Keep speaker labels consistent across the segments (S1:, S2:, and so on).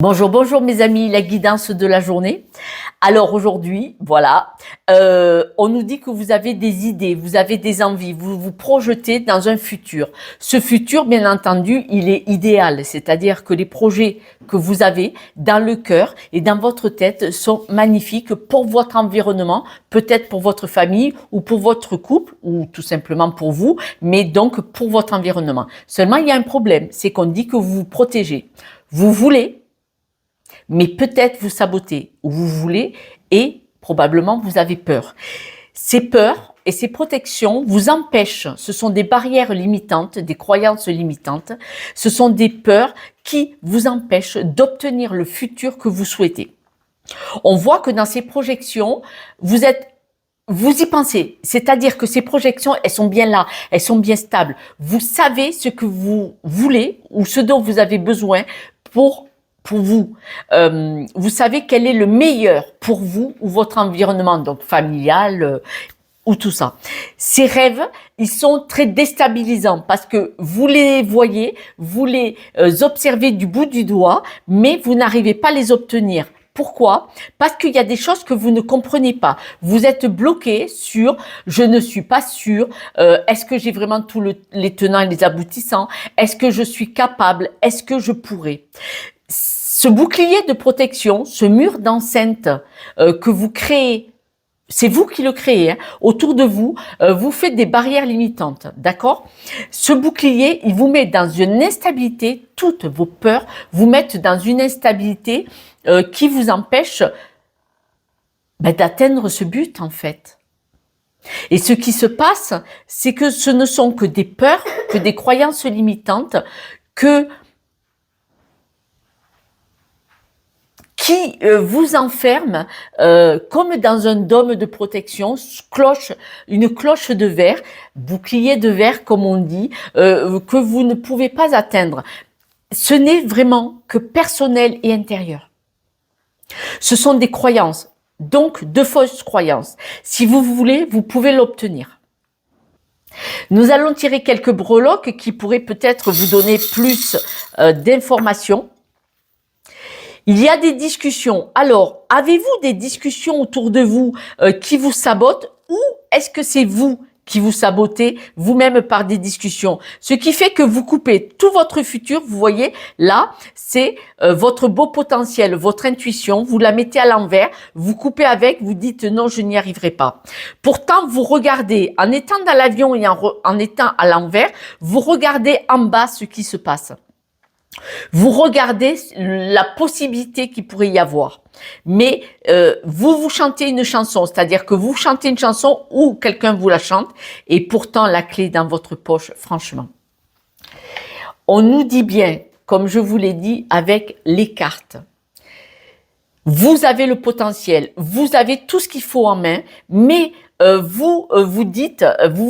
S1: Bonjour, bonjour mes amis, la guidance de la journée. Alors aujourd'hui, voilà, on nous dit que vous avez des idées, vous avez des envies, vous vous projetez dans un futur. Ce futur, bien entendu, il est idéal, c'est-à-dire que les projets que vous avez dans le cœur et dans votre tête sont magnifiques pour votre environnement, peut-être pour votre famille ou pour votre couple ou tout simplement pour vous, mais donc pour votre environnement. Seulement, il y a un problème, c'est qu'on dit que vous vous protégez. Vous voulez, mais peut-être vous sabotez ou vous voulez et probablement vous avez peur. Ces peurs et ces protections vous empêchent, ce sont des barrières limitantes, des croyances limitantes, ce sont des peurs qui vous empêchent d'obtenir le futur que vous souhaitez. On voit que dans ces projections, vous y pensez, c'est-à-dire que ces projections, elles sont bien là, elles sont bien stables. Vous savez ce que vous voulez ou ce dont vous avez besoin pour vous. Vous savez quel est le meilleur pour vous ou votre environnement, donc familial ou tout ça. Ces rêves, ils sont très déstabilisants parce que vous les voyez, vous les observez du bout du doigt, mais vous n'arrivez pas à les obtenir. Pourquoi? Parce qu'il y a des choses que vous ne comprenez pas. Vous êtes bloqué sur « je ne suis pas sûr est-ce que j'ai vraiment tous les tenants et les aboutissants? Est-ce que je suis capable? Est-ce que je pourrais ?» Ce bouclier de protection, ce mur d'enceinte que vous créez, c'est vous qui le créez, hein, autour de vous, vous faites des barrières limitantes, d'accord? Ce bouclier, il vous met dans une instabilité, toutes vos peurs vous mettent dans une instabilité qui vous empêche d'atteindre ce but en fait. Et ce qui se passe, c'est que ce ne sont que des peurs, que des croyances limitantes, qui vous enferme comme dans un dôme de protection, une cloche de verre, bouclier de verre comme on dit, que vous ne pouvez pas atteindre. Ce n'est vraiment que personnel et intérieur. Ce sont des croyances, donc de fausses croyances. Si vous voulez, vous pouvez l'obtenir. Nous allons tirer quelques breloques qui pourraient peut-être vous donner plus d'informations. Il y a des discussions. Alors, avez-vous des discussions autour de vous qui vous sabotent ou est-ce que c'est vous qui vous sabotez vous-même par des discussions? Ce qui fait que vous coupez tout votre futur. Vous voyez, là, c'est votre beau potentiel, votre intuition. Vous la mettez à l'envers, vous coupez avec, vous dites non, je n'y arriverai pas. Pourtant, vous regardez, en étant dans l'avion et en étant à l'envers, vous regardez en bas ce qui se passe. Vous regardez la possibilité qu'il pourrait y avoir. Mais vous chantez une chanson, c'est-à-dire que vous chantez une chanson ou quelqu'un vous la chante et pourtant la clé est dans votre poche, franchement. On nous dit bien, comme je vous l'ai dit, avec les cartes. Vous avez le potentiel, vous avez tout ce qu'il faut en main, mais vous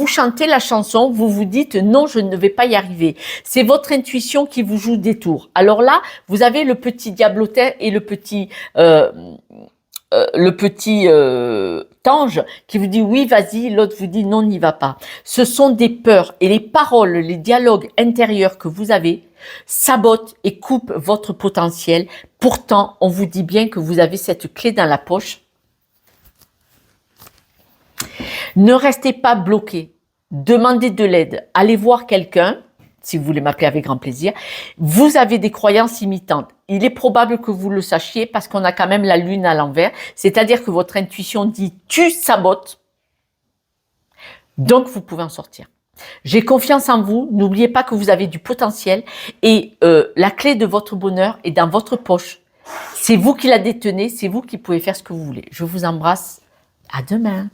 S1: chantez la chanson, vous vous dites non, je ne vais pas y arriver. C'est votre intuition qui vous joue des tours. Alors là, vous avez le petit diablotin et le petit ange qui vous dit oui, vas-y, l'autre vous dit non, n'y va pas. Ce sont des peurs et les paroles, les dialogues intérieurs que vous avez sabotent et coupent votre potentiel. Pourtant, on vous dit bien que vous avez cette clé dans la poche. Ne restez pas bloqué. Demandez de l'aide. Allez voir quelqu'un, si vous voulez m'appeler avec grand plaisir. Vous avez des croyances limitantes. Il est probable que vous le sachiez parce qu'on a quand même la lune à l'envers. C'est-à-dire que votre intuition dit « tu sabotes ». Donc, vous pouvez en sortir. J'ai confiance en vous. N'oubliez pas que vous avez du potentiel et la clé de votre bonheur est dans votre poche. C'est vous qui la détenez. C'est vous qui pouvez faire ce que vous voulez. Je vous embrasse. À demain.